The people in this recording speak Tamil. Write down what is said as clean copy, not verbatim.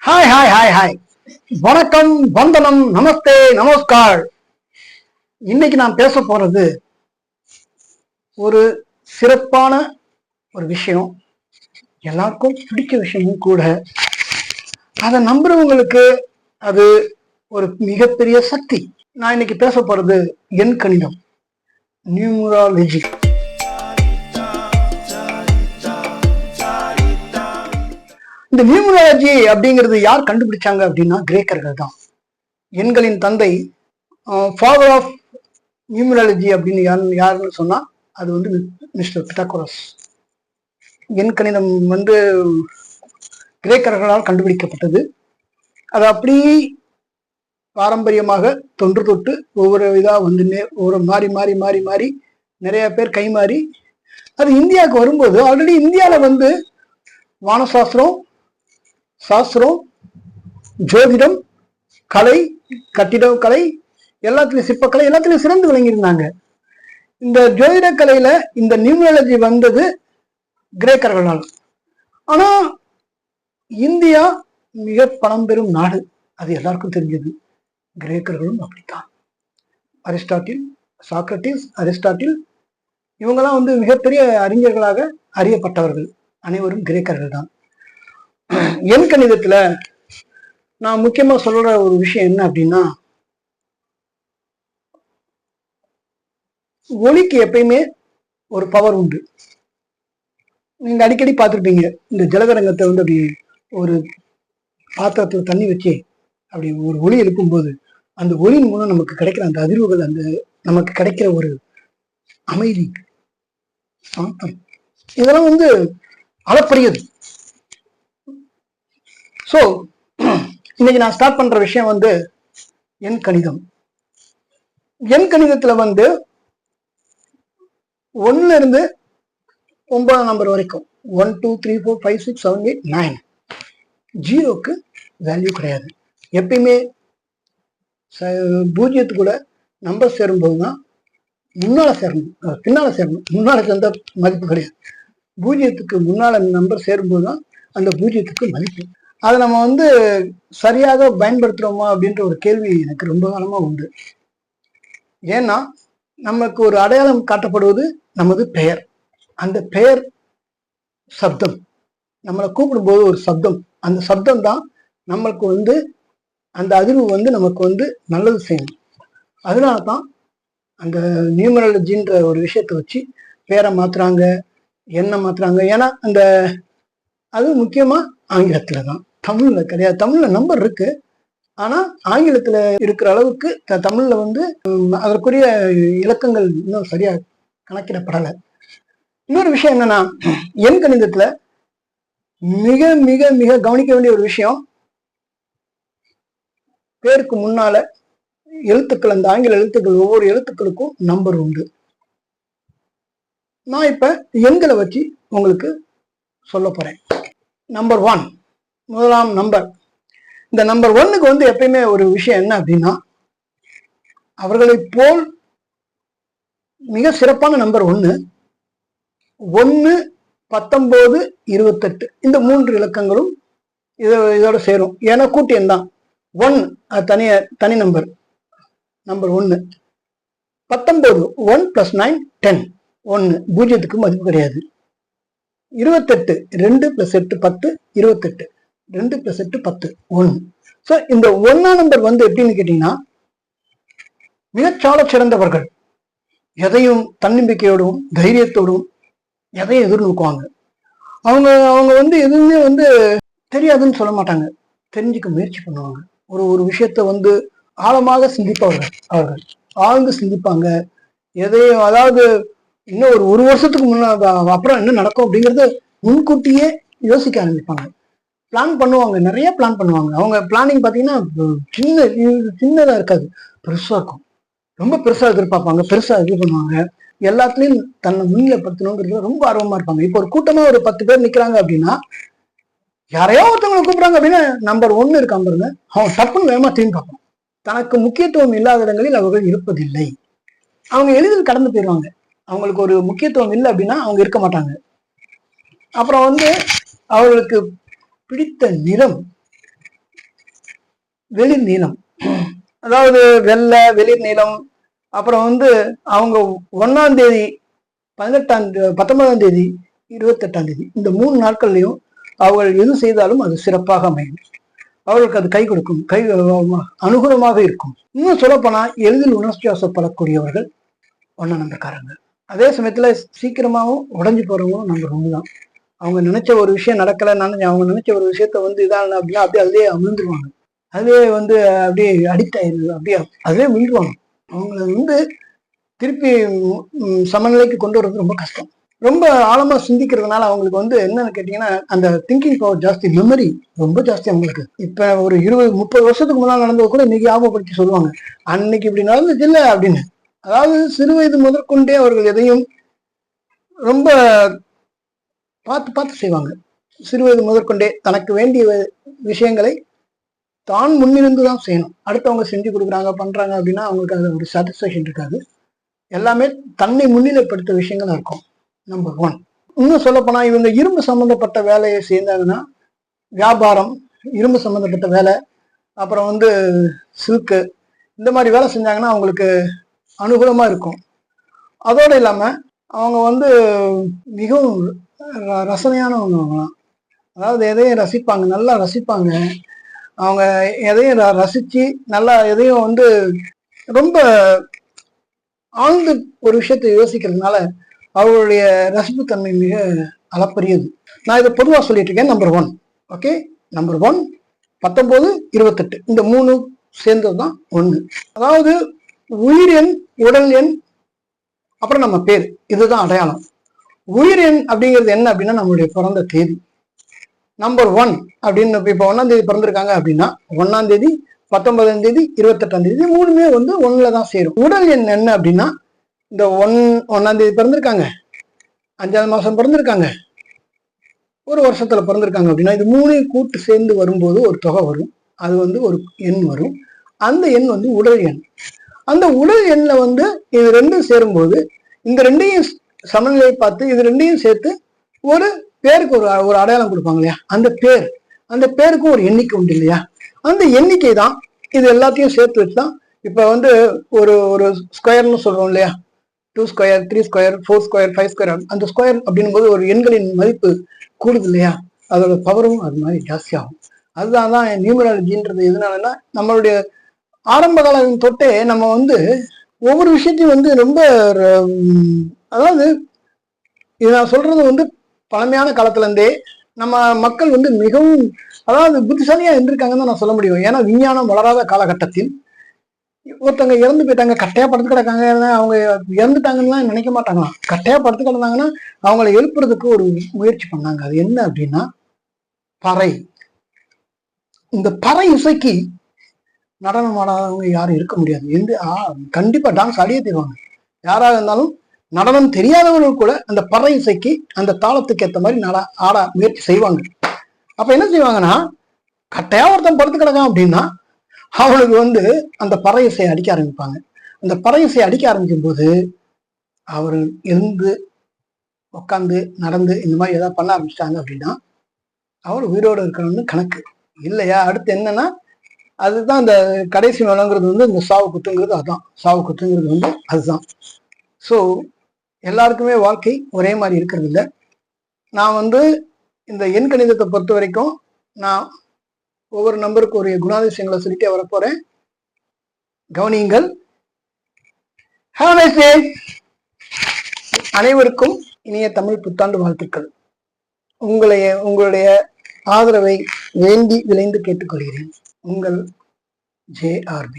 ஹாய் ஹாய் ஹாய் ஹாய், வணக்கம், வந்தனம், நமஸ்தே, நமஸ்கார். இன்னைக்கு நான் பேச போறது ஒரு சிறப்பான ஒரு விஷயம், எல்லாருக்கும் பிடிச்ச விஷயமும் கூட. அதை நம்புறவங்களுக்கு அது ஒரு மிகப்பெரிய சக்தி. நான் இன்னைக்கு பேச போறது எண் கணிதம், நியூமராலஜி. இந்த நியூமராலஜி அப்படிங்கிறது யார் கண்டுபிடிச்சாங்க அப்படின்னா கிரேக்கர்கள் தான். எண்களின் தந்தை, ஃபாதர் ஆஃப் நியூமராலஜி அப்படின்னு யாருன்னு சொன்னா அது வந்து மிஸ்டர் பித்தாகோரஸ். எண் கணிதம் வந்து கிரேக்கர்களால் கண்டுபிடிக்கப்பட்டது. அது அப்படி பாரம்பரியமாக தொன்று தொட்டு ஒவ்வொரு இதா வந்து ஒவ்வொரு மாறி மாறி மாறி மாறி நிறைய பேர் கை மாறி அது இந்தியாவுக்கு வரும்போது ஆல்ரெடி இந்தியாவில் வந்து வானசாஸ்திரம், சாஸ்திரம், ஜோதிடம், கலை, கட்டிடம் கலை, எல்லாத்துலயும் சிற்பக்கலை, எல்லாத்துலயும் சிறந்து விளங்கியிருந்தாங்க. இந்த ஜோதிட கலையில இந்த நியூமராலஜி வந்தது கிரேக்கர்களால். ஆனா இந்தியா மிக பழம்பெரும் நாடு, அது எல்லாருக்கும் தெரிஞ்சது. கிரேக்கர்களும் அப்படித்தான். அரிஸ்டாட்டில், சாக்ரட்டிஸ், அரிஸ்டாட்டில் இவங்கெல்லாம் வந்து மிகப்பெரிய அறிஞர்களாக அறியப்பட்டவர்கள் அனைவரும் கிரேக்கர்கள் தான். எண் கணிதத்துல நான் முக்கியமா சொல்ற ஒரு விஷயம் என்ன அப்படின்னா, ஒளிக்கு எப்பயுமே ஒரு பவர் உண்டு. நீங்க அடிக்கடி பார்த்துருப்பீங்க, இந்த ஜலதரங்கத்தை வந்து அப்படி ஒரு பாத்திரத்துல தண்ணி வச்சு அப்படி ஒரு ஒளி எழுப்பும்போது அந்த ஒளியின் மூலம் நமக்கு கிடைக்கிற அந்த அதிர்வுகள், அந்த நமக்கு கிடைக்கிற ஒரு அமைதி, சாந்தம், இதெல்லாம் வந்து அளப்பரியது. ஸோ இன்னைக்கு நான் ஸ்டார்ட் பண்ற விஷயம் வந்து எண் கணிதம். எண் கணிதத்துல வந்து 1ல இருந்து 9 நம்பர் வரைக்கும் 1 2 3 4 5 6 7 8 9 ஜீரோக்கு வேல்யூ கிடையாது. எப்பயுமே பூஜ்ஜியத்து கூட நம்பர் சேரும்போது தான் முன்னால சேரணும், பின்னால சேரணும். முன்னால சேர்ந்த மதிப்பு கிடையாது. பூஜ்ஜியத்துக்கு முன்னால நம்பர் சேரும்போது தான் அந்த பூஜ்ஜியத்துக்கு மதிப்பு. அதை நம்ம வந்து சரியாக பயன்படுத்துறோமா அப்படின்ற ஒரு கேள்வி எனக்கு ரொம்ப காலமா உண்டு. ஏன்னா நமக்கு ஒரு அடையாளம் காட்டப்படுவது நமது பெயர். அந்த பெயர் சப்தம், நம்மளை கூப்பிடும்போது ஒரு சப்தம், அந்த சப்தம் தான் நம்மளுக்கு வந்து அந்த அதிர்வு வந்து நமக்கு வந்து நல்லது செய்யணும். அதனால தான் அந்த நியூமராலஜின்ற ஒரு விஷயத்தை வச்சு பேரை மாத்துறாங்க, எண்ணை மாத்துறாங்க. ஏன்னா அந்த அது முக்கியமா ஆங்கிலத்துல தான், தமிழ்ல கிடையாது. தமிழ்ல நம்பர் இருக்கு, ஆனா ஆங்கிலத்துல இருக்கிற அளவுக்கு தமிழ்ல வந்து அதற்குரிய இலக்கங்கள் இன்னும் சரியா கணக்கிடப்படலை. இன்னொரு விஷயம் என்னன்னா, எண் கணிதத்துல மிக மிக மிக கவனிக்க வேண்டிய ஒரு விஷயம், பேருக்கு முன்னால எழுத்துக்கள், அந்த ஆங்கில எழுத்துக்கள், ஒவ்வொரு எழுத்துக்களுக்கும் நம்பர் உண்டு. நான் இப்ப எண்களை வச்சு உங்களுக்கு சொல்ல போறேன். நம்பர் 1, முதலாம் நம்பர். இந்த நம்பர் 1க்கு வந்து எப்பயுமே ஒரு விஷயம் என்ன அப்படின்னா, அவர்களை போல் மிக சிறப்பான நம்பர் 1, 1, 19, 28 இந்த 3 இலக்கங்களும் இதோட சேரும். ஏன்னா கூட்டு எண் தான். 1 தனி நம்பர், நம்பர் 1. 19 1 + 9 10, 1 பூஜ்ஜியத்துக்கு மதிப்பு கிடையாது. 28 2 + 8 10, 28 2 + 8 10, 1. ஸோ இந்த 1ஆம் நம்பர் வந்து எப்படின்னு கேட்டீங்கன்னா, மிகச்சால சிறந்தவர்கள், எதையும் தன்னம்பிக்கையோடும் தைரியத்தோடும் எதையும் எதிர்நோக்குவாங்க. அவங்க அவங்க வந்து எதுவுமே வந்து தெரியாதுன்னு சொல்ல மாட்டாங்க, தெரிஞ்சுக்க முயற்சி பண்ணுவாங்க. ஒரு விஷயத்த வந்து ஆழமாக சிந்திப்பவர்கள். அவர்கள் ஆழ்ந்து சிந்திப்பாங்க. எதையும், அதாவது இன்னும் ஒரு வருஷத்துக்கு அப்புறம் என்ன நடக்கும் அப்படிங்கறது முன்கூட்டியே யோசிக்க ஆரம்பிப்பாங்க. பிளான் பண்ணுவாங்க, நிறைய பிளான் பண்ணுவாங்க. அவங்க பிளானிங் பாத்தீங்கன்னா சின்னதா இருக்காது, பெருசா இருக்கும். ரொம்ப பெருசா எதிர்பார்ப்பாங்க, பெருசா இது பண்ணுவாங்க. எல்லாத்துலயும் தன்னை முன்னிலைப்படுத்தணுங்கிறது ரொம்ப ஆர்வமா இருப்பாங்க. இப்போ ஒரு கூட்டமா ஒரு 10 பேர் நிக்கிறாங்க அப்படின்னா, யாரையோ ஒருத்தவங்களை கூப்பிடுறாங்க அப்படின்னா நம்பர் 1 இருக்கான் பாருங்க, அவன் டப்புன்னு வேகமா திரும்பி பார்ப்பான். தனக்கு முக்கியத்துவம் இல்லாத இடங்களில் அவர்கள் இருப்பதில்லை. அவங்க எளிதில் கடந்து போயிடுவாங்க. அவங்களுக்கு ஒரு முக்கியத்துவம் இல்லை அப்படின்னா அவங்க இருக்க மாட்டாங்க. அப்புறம் வந்து அவர்களுக்கு பிடித்த நிறம், வெளிர் நீளம், அதாவது வெள்ளை வெளிர் நீளம். அப்புறம் வந்து அவங்க 1ஆம் தேதி 19ஆம் தேதி 28ஆம் தேதி இந்த 3 நாட்கள்லையும் அவர்கள் எது செய்தாலும் அது சிறப்பாக அமையும். அவர்களுக்கு அது கை கொடுக்கும், அனுகூலமாக இருக்கும். இன்னும் சொல்லப்போனா எளிதில் உணர்ச்சி வசப்படக்கூடியவர்கள் 1ஆம் நம்பர்காரங்க. அதே சமயத்துல சீக்கிரமாவும் உடஞ்சு போறவங்களும் நம்பர் 1 தான். அவங்க நினைச்ச ஒரு விஷயம் நடக்கலைன்னு அவங்க நினைச்ச ஒரு விஷயத்த வந்து இதான அப்படின்னா அப்படியே அதுலயே அமிழ்ந்துருவாங்க. அதுவே வந்து அப்படியே அடிக்ட் ஆயிடுது, அப்படியே அதுவே விழுவாங்க. அவங்கள வந்து திருப்பி சமநிலைக்கு கொண்டு வர்றது ரொம்ப கஷ்டம். ரொம்ப ஆழமா சிந்திக்கிறதுனால அவங்களுக்கு வந்து என்னன்னு கேட்டீங்கன்னா அந்த திங்கிங் பவர் ஜாஸ்தி, மெமரி ரொம்ப ஜாஸ்தி அவங்களுக்கு. இப்ப ஒரு 20-30 வருஷத்துக்கு முன்னாடி நடந்தது கூட இன்னைக்கு ஞாபகப்படுத்தி சொல்லுவாங்க, அன்னைக்கு இப்படி நடந்துச்சு இல்ல அப்படின்னு. அதாவது சிறு வயது முதற்கொண்டே அவர்கள் எதையும் ரொம்ப பார்த்து பார்த்து செய்வாங்க. சிறு வயது முதற்கொண்டே தனக்கு வேண்டிய விஷயங்களை தான் முன்னிருந்து தான் செய்யணும். அடுத்தவங்க செஞ்சு கொடுக்குறாங்க பண்றாங்க அப்படின்னா அவங்களுக்கு அது ஒரு சாட்டிஸ்பேக்ஷன் இருக்காது. எல்லாமே தன்னை முன்னிலைப்படுத்த விஷயங்களா இருக்கும். நம்பர் 1. இன்னும் சொல்ல போனா இவங்க இரும்பு சம்பந்தப்பட்ட வேலையை செய்தாங்கன்னா, வியாபாரம், இரும்பு சம்பந்தப்பட்ட வேலை, அப்புறம் வந்து சில்கு, இந்த மாதிரி வேலை செஞ்சாங்கன்னா அவங்களுக்கு அனுகூலமா இருக்கும். அதோடு இல்லாம அவங்க வந்து மிகவும் ரசனையானவங்களாம். அதாவது எதையும் ரசிப்பாங்க, நல்லா ரசிப்பாங்க. அவங்க எதையும் ரசிச்சு நல்லா எதையும் வந்து ரொம்ப ஆழ்ந்து ஒரு விஷயத்தை யோசிக்கிறதுனால அவர்களுடைய ரசிப்புத்தன்மை மிக அளப்பரியது. நான் இதை பொதுவா சொல்லிட்டு இருக்கேன். நம்பர் 1. ஓகே, நம்பர் 1 19 28 இந்த 3 சேர்ந்ததுதான் 1. அதாவது உயிர் எண், உடல் எண், அப்புறம் நம்ம பேர், இதுதான் அடையாளம். உயிர் எண் அப்படிங்கிறது என்ன அப்படின்னா நம்மளுடைய பிறந்த தேதி. நம்பர் 1 அப்படின்னு இப்ப 1ஆம் தேதி பிறந்திருக்காங்க அப்படின்னா 1ஆம் தேதி 19ஆம் தேதி 28ஆம் தேதி 3மே வந்து 1ல தான் சேரும். உடல் எண் என்ன அப்படின்னா இந்த 1ஆம் தேதி பிறந்திருக்காங்க, 5ஆவது மாசம் பிறந்திருக்காங்க, ஒரு வருஷத்துல பிறந்திருக்காங்க அப்படின்னா இது 3 கூட்டு சேர்ந்து வரும்போது ஒரு தொகை வரும். அது வந்து ஒரு எண் வரும். அந்த எண் வந்து உடல் எண். அந்த உடல் எண்ணில் வந்து இது 2ம் சேரும்போது இந்த 2ஐயும் சமநிலை பார்த்து இது 2ஐயும் சேர்த்து ஒரு பேருக்கு ஒரு அடையாளம் கொடுப்பாங்க இல்லையா, அந்த பேருக்கும் ஒரு எண்ணிக்கை உண்டு இல்லையா, அந்த எண்ணிக்கை தான் இது எல்லாத்தையும் சேர்த்து வச்சுதான். இப்ப வந்து ஒரு ஒரு ஸ்கொயர்னு சொல்றோம் இல்லையா, 2 ஸ்கொயர் 3 ஸ்கொயர் 4 ஸ்கொயர் 5 ஸ்கொயர். அந்த ஸ்கொயர் அப்படின்னும் போது ஒரு எண்களின் மதிப்பு கூடுது இல்லையா, அதோட பவரும் அது மாதிரி ஜாஸ்தி ஆகும். அதுதான் நியூமராலஜின்றது. எதனாலன்னா நம்மளுடைய ஆரம்ப காலம் தொட்டே நம்ம வந்து ஒவ்வொரு விஷயத்தையும் வந்து ரொம்ப அதாவது இது நான் சொல்றது வந்து பழமையான காலத்துல இருந்தே நம்ம மக்கள் வந்து மிகவும் அதாவது புத்திசாலியா இருந்திருக்காங்கன்னு நான் சொல்ல முடியும். ஏன்னா விஞ்ஞானம் வளராத காலகட்டத்தில் ஒருத்தவங்க இறந்து போயிட்டாங்க, கட்டையா படுத்து கிடக்காங்க, அவங்க இறந்துட்டாங்கன்னு தான் நினைக்க மாட்டாங்களாம். கட்டையா படுத்து கிடந்தாங்கன்னா அவங்கள எழுப்புறதுக்கு ஒரு முயற்சி பண்ணாங்க. அது என்ன அப்படின்னா பறை. இந்த பறை இசைக்கு நடனம் ஆடாதவங்க யாரும் இருக்க முடியாது. கண்டிப்பா டான்ஸ் ஆடியே தருவாங்க. யாராக இருந்தாலும் நடனம் தெரியாதவர்கள் கூட அந்த பறை இசைக்கு அந்த தாளத்துக்கு ஏற்ற மாதிரி ஆட முயற்சி செய்வாங்க. அப்ப என்ன செய்வாங்கன்னா, கட்டையா ஒருத்தன் படுத்து கிடக்கான் அப்படின்னா அவனுக்கு வந்து அந்த பறை இசையை அடிக்க ஆரம்பிப்பாங்க. அந்த பறை இசையை அடிக்க ஆரம்பிக்கும் போது அவர் இருந்து உட்காந்து நடந்து இந்த மாதிரி ஏதாவது பண்ண ஆரம்பிச்சிட்டாங்க அப்படின்னா அவர் உயிரோடு இருக்கணும்னு கணக்கு இல்லையா. அடுத்து என்னன்னா அதுதான் இந்த கடைசி நிலங்கிறது வந்து இந்த சாவு குத்துங்கிறது. அதுதான் சாவு குத்துங்கிறது வந்து அதுதான். ஸோ எல்லாருக்குமே வாழ்க்கை ஒரே மாதிரி இருக்கிறது இல்லை. நான் வந்து இந்த எண் கணிதத்தை பொறுத்த வரைக்கும் நான் ஒவ்வொரு நம்பருக்கு ஒரு குணாதிசயங்களை சொல்லிட்டே வரப்போறேன். கவனியுங்கள். அனைவருக்கும் இனிய தமிழ் புத்தாண்டு வாழ்த்துக்கள். உங்களுடைய ஆதரவை வேண்டி விளைந்து கேட்டுக்கொள்கிறேன். உங்கள் JRB.